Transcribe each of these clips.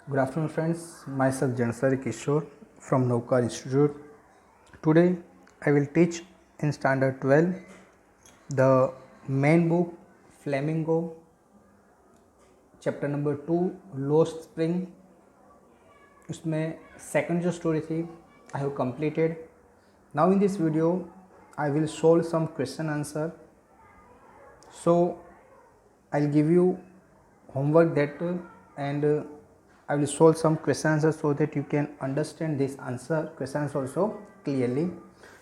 Good afternoon, friends. Myself Jansari Kishore from Naukar Institute. Today, I will teach in Standard 12 the main book Flamingo, chapter number 2 Lost Spring. उसमें second जो story थी I have completed. Now in this video, I will solve some question answer. So I'll give you homework that and I will solve some question answers so that you can understand this questions also clearly.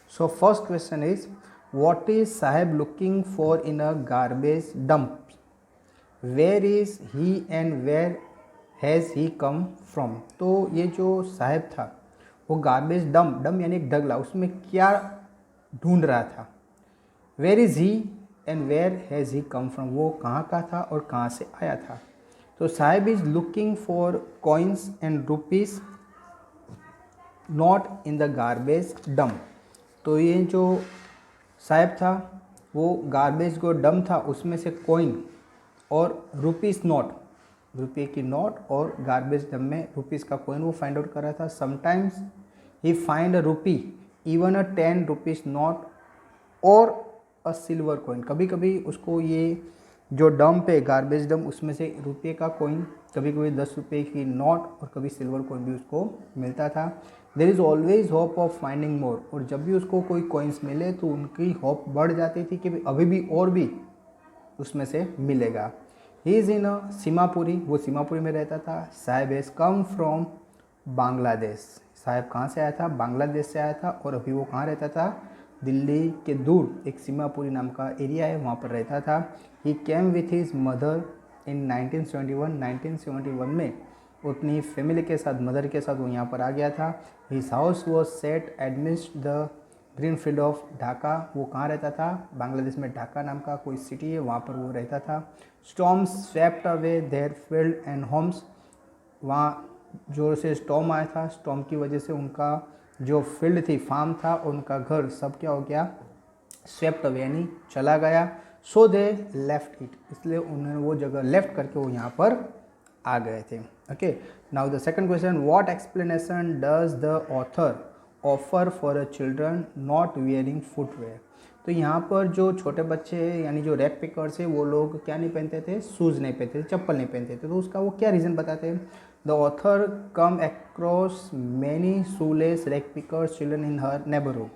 So first question is, what is Sahib looking for in a garbage dump? Where is he and where has he come from? तो ये जो साहिब था वो garbage dump यानी एक ढगला, उसमें क्या ढूंढ रहा था? Where is he and where has he come from, वो कहाँ का था और कहाँ से आया था? तो Sahib is looking for coins and rupees not in the garbage dump. तो ये जो साहिब था वो गार्बेज को डंप था, उसमें से कॉइन और रुपीस नोट, रुपये की नोट और गार्बेज डंप में रुपीस का कॉइन वो फाइंड आउट कर रहा था. Sometimes he find a rupee, even a 10 rupees note और अ सिल्वर कॉइन. कभी कभी उसको ये जो डंप है गार्बेज डंप, उसमें से रुपये का कॉइन, कभी कभी 10 रुपये की नोट और कभी सिल्वर कॉइन भी उसको मिलता था. There is always hope of finding more, और जब भी उसको कोई कॉइन्स मिले तो उनकी होप बढ़ जाती थी कि अभी भी और भी उसमें से मिलेगा. ही इज़ इन अ सीमापुरी, वो सीमापुरी में रहता था. Sahib has come from Bangladesh, Sahib कहाँ से आया था? बांग्लादेश से आया था. और अभी वो कहाँ रहता था? दिल्ली के दूर एक सीमापुरी नाम का एरिया है, वहाँ पर रहता था. He came with his mother in 1971 में वो अपनी फैमिली के साथ, मदर के साथ वो यहाँ पर आ गया था. His house was set amidst the green field of Dhaka, वो कहाँ रहता था? बांग्लादेश में ढाका नाम का कोई सिटी है, वहाँ पर वो रहता था. Storms swept away their field and homes, वहाँ जोर से स्टॉर्म आया था, स्टॉर्म की वजह से उनका जो फील्ड थी, फार्म था, उनका घर सब क्या हो गया? स्वेप्ट अवे यानी चला गया. सो दे लेफ्ट इट, इसलिए उन्होंने वो जगह लेफ्ट करके वो यहाँ पर आ गए थे. Okay, now the second question, what explanation does the author offer for a children not wearing footwear? तो यहाँ पर जो छोटे बच्चे यानी जो रैग पिकर्स है वो लोग क्या नहीं पहनते थे? शूज़ नहीं पहनते थे, चप्पल नहीं पहनते थे. तो उसका वो क्या रीज़न बताते हैं? The author come across many shoelace rag pickers children in her neighbourhood.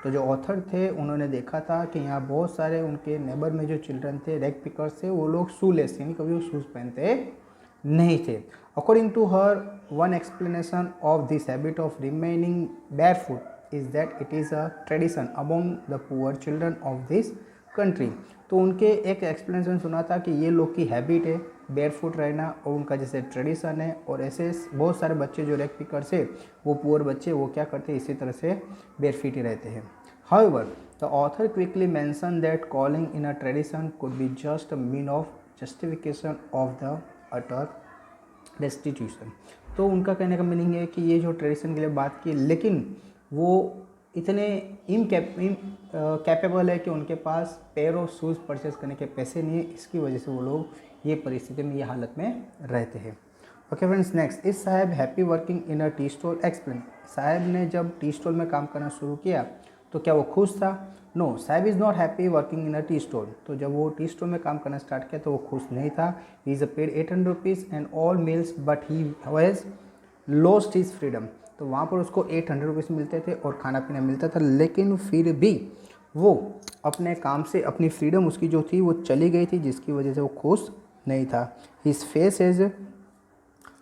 तो जो ऑथर थे उन्होंने देखा था कि यहाँ बहुत सारे उनके नेबर में जो चिल्ड्रन थे, रैग पिकर्स थे, वो लोग शूलेस यानी कभी वो शूज़ पहनते नहीं थे. According to her, one explanation of this habit of remaining barefoot is that it is a tradition among the poor children of this country. तो उनके एक एक्सप्लेनेशन सुना था कि ये लोग की हैबिट है बेयरफुट रहना और उनका जैसे ट्रेडिशन है, और ऐसे बहुत सारे बच्चे जो रैग पिकर्स है वो पुअर बच्चे वो क्या करते हैं? इसी तरह से बेयरफीट ही रहते हैं. However, the author quickly mentioned that calling in a tradition could be just a mean of justification of the utter destitution. तो उनका कहने का मीनिंग है कि ये जो ट्रेडिशन के लिए बात की, लेकिन वो इतने कैपेबल है कि उनके पास पेयर ऑफ शूज़ परचेस करने के पैसे नहीं है, इसकी वजह से वो लोग ये परिस्थिति में, ये हालत में रहते हैं. ओके फ्रेंड्स, नेक्स्ट, इज साहब happy working in a tea stall? Explain. साहब ने जब टी स्टॉल में काम करना शुरू किया तो क्या वो खुश था? नो, साहब is not happy working in a tea stall. तो जब वो टी स्टॉल में काम करना स्टार्ट किया तो वो खुश नहीं था. He is a paid 800 rupees and all meals but he has lost his freedom. तो वहाँ पर उसको 800 रुपीज़ मिलते थे और खाना पीना मिलता था, लेकिन फिर भी वो अपने काम से अपनी फ्रीडम उसकी जो थी वो चली गई थी, जिसकी वजह से वो खुश नहीं था. His face has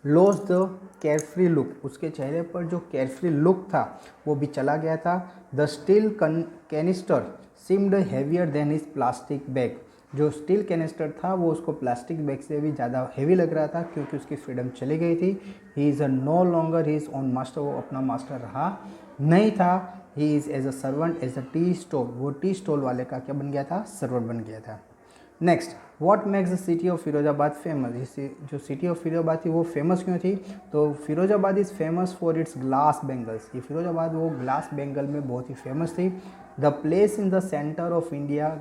loss the carefree look, उसके चेहरे पर जो केयरफ्री लुक था वो भी चला गया था. The steel canister seemed heavier than his plastic bag, जो स्टील कैनिस्टर था वो उसको प्लास्टिक बैग से भी ज़्यादा हेवी लग रहा था क्योंकि उसकी फ्रीडम चली गई थी. He is a no longer his own master, वो अपना मास्टर रहा नहीं था. He is as a servant as a tea stall, वो टी स्टॉल वाले का क्या बन गया था? सर्वेंट बन गया था. Next, what makes the city of Firozabad famous? जो सिटी ऑफ फिरोजाबाद थी वो फेमस क्यों थी? तो Firozabad is famous for its glass bangles. ये फिरोजाबाद वो ग्लास बेंगल में बहुत ही फेमस थी. The place in the centre of India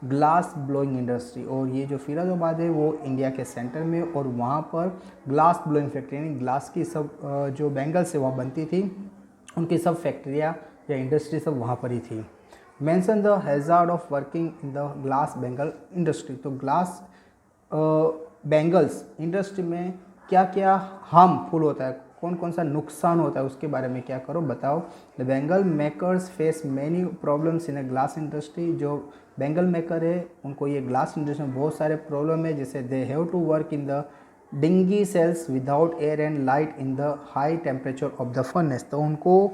glass blowing industry, और ये जो फिरोजाबाद है वो इंडिया के सेंटर में, और वहाँ पर ग्लास ब्लोइंग फैक्ट्री यानी ग्लास की सब जो बैंगल्स है वहाँ बनती थी, उनकी सब फैक्ट्रियाँ या इंडस्ट्री सब वहाँ पर ही थी। Mention the hazard of working in the glass Bengal industry, तो ग्लास बेंगल्स इंडस्ट्री में क्या क्या हार्मफुल होता है, कौन कौन सा नुकसान होता है, उसके बारे में क्या करो बताओ। The Bengal makers face many problems in a glass industry, जो बेंगल मेकर है उनको ये ग्लास इंडस्ट्री में बहुत सारे प्रॉब्लम है, जैसे they have to work in the dingy cells without air and light in the high temperature of the furnace, तो उनको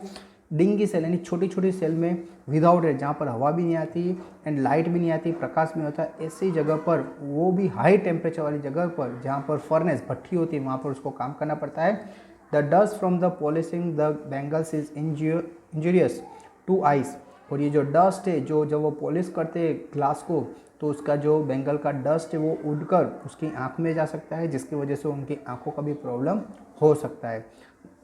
डिंगी सेल यानी छोटी छोटी सेल में विदाउट एयर, जहाँ पर हवा भी नहीं आती एंड लाइट भी नहीं आती, प्रकाश नहीं होता, ऐसी जगह पर, वो भी हाई टेम्परेचर वाली जगह पर जहाँ पर फर्नेस भट्ठी होती है वहाँ पर उसको काम करना पड़ता है। The dust from the polishing the bangles is injurious to eyes, और ये जो डस्ट है जो जब वो पॉलिश करते हैं ग्लास को, तो उसका जो बेंगल का डस्ट है वो उड़कर उसकी आँख में जा सकता है, जिसकी वजह से उनकी आँखों का भी प्रॉब्लम हो सकता है।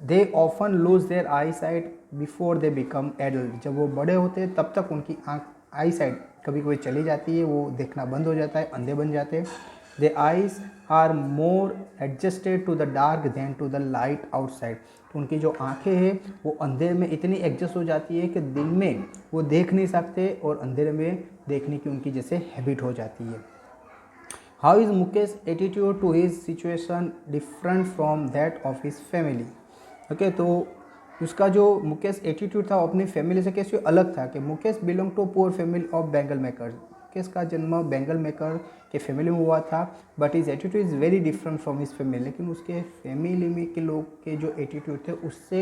They often lose their eye sight before they become adult, जब वो बड़े होते हैं तब तक उनकी आई साइट कभी कभी चली जाती है, वो देखना बंद हो जाता है, अंधे बन जाते हैं। They eyes are more adjusted to the dark than to the light outside, तो उनकी जो आंखें हैं वो अंधेरे में इतनी एडजस्ट हो जाती है कि दिन में वो देख नहीं सकते और अंधेरे में देखने की उनकी जैसे हैबिट हो जाती है। How is Mukesh attitude to his situation different from that of his family, okay, तो उसका जो मुकेश एटीट्यूड था वो अपनी फैमिली से कैसे अलग था, कि Mukesh belong to poor family of bangle maker, Mukesh का जन्म बेंगल मेकर के फैमिली में हुआ था, but his attitude is very different from his family, लेकिन उसके फैमिली में के लोग के जो एटीट्यूड थे उससे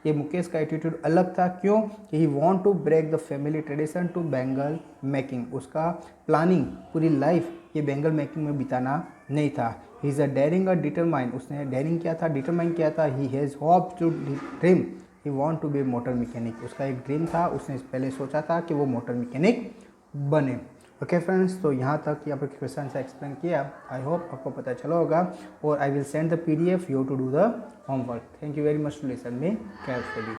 ये मुकेश का एटीट्यूड अलग था। क्यों? कि he want to break the family tradition to bangle making, उसका प्लानिंग पूरी लाइफ ये बेंगल मेकिंग में बिताना नहीं था। He is a daring a determine, उसने डेयरिंग किया था, डिटरमाइन किया था। He has hope to dream he want to be motor mechanic, उसका एक ड्रीम था, उसने पहले सोचा था कि वो मोटर मैकेनिक बने। ओके फ्रेंड्स, तो यहाँ तक यहाँ पर क्वेश्चन से एक्सप्लेन किया, आई होप आपको पता चला होगा, और I will send the PDF you to do the homework. Thank you very much to listen me carefully.